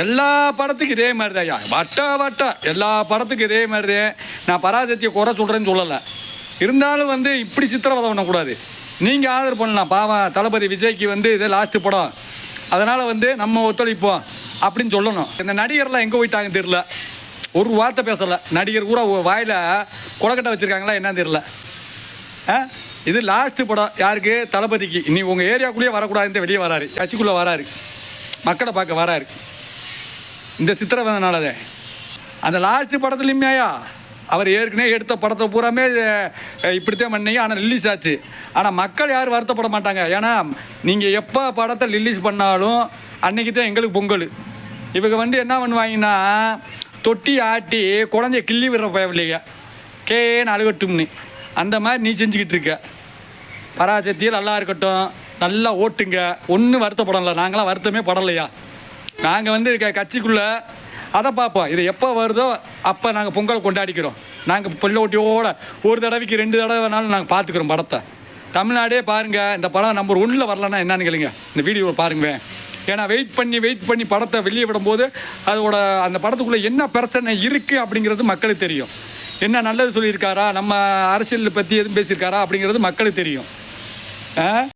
எல்லா படத்துக்கும் இதே மாதிரி தான் ஐயா, வட்டம் எல்லா படத்துக்கும் இதே மாதிரி தான். நான் பராசக்தியை குறை சொல்கிறேன்னு சொல்லலை, இருந்தாலும் வந்து இப்படி சித்திரவதை பண்ணக்கூடாது. நீங்கள் ஆதரவு பண்ணலாம், பாவம் தளபதி விஜய்க்கு வந்து இதே லாஸ்ட்டு படம், அதனால் வந்து நம்ம ஒத்துழைப்போம் அப்படின்னு சொல்லணும். இந்த நடிகர்லாம் எங்கே போயிட்டாங்கன்னு தெரில, ஒரு வார்த்தை பேசலை. நடிகர் கூட வாயில் கொலக்கட்டை வச்சுருக்காங்களா என்னன்னு தெரில. இது லாஸ்ட்டு படம் யாருக்கு? தளபதிக்கு. நீ உங்கள் ஏரியாக்குள்ளேயே வரக்கூடாதுன்னு வெளியே வராரு, கட்சிக்குள்ளே வராரு, மக்களை பார்க்க வராரு. இந்த சித்திரவதனாலதே அந்த லாஸ்ட்டு படத்துலையுமேயா அவர் ஏற்கனவே எடுத்த படத்தை பூராமே இப்படித்தான் பண்ணீங்க, ஆனால் ரிலீஸ் ஆச்சு. ஆனால் மக்கள் யாரும் வருத்தப்பட மாட்டாங்க. ஏன்னா நீங்கள் எப்போ படத்தை ரிலீஸ் பண்ணாலும் அன்றைக்கி தான் எங்களுக்கு பொங்கல். இவங்க வந்து என்ன பண்ணுவாங்கன்னா, தொட்டி ஆட்டி குழந்தைய கிள்ளி விடுற பயவில்லைங்க, கேன்னு அழுகட்டும்னு. அந்த மாதிரி நீ செஞ்சுக்கிட்டு இருக்க. பராசக்தியில் நல்லா இருக்கட்டும், நல்லா ஓட்டுங்க, ஒன்றும் வருத்தப்படலை. நாங்களாம் வருத்தமே படலையா. நாங்கள் வந்து கட்சிக்குள்ளே அதை பார்ப்போம். இது எப்போ வருதோ அப்போ நாங்கள் பொங்கல் கொண்டாடிக்கிறோம். நாங்கள் பிள்ளோட்டியோட ஒரு தடவைக்கு 2 தடவை வேணாலும் நாங்கள் பார்த்துக்குறோம் படத்தை. தமிழ்நாடே பாருங்கள், இந்த படம் நம்பர் 1 வரலன்னா என்னன்னு கேளுங்க, இந்த வீடியோவை பாருங்க. ஏன்னா வெயிட் பண்ணி படத்தை வெளியே விடும்போது அதோட அந்த படத்துக்குள்ளே என்ன பிரச்சனை இருக்குது அப்படிங்கிறது மக்களுக்கு தெரியும். என்ன நல்லது சொல்லியிருக்காரா, நம்ம அரசியல் பற்றி எதுவும் பேசியிருக்காரா அப்படிங்கிறது மக்களுக்கு தெரியும்.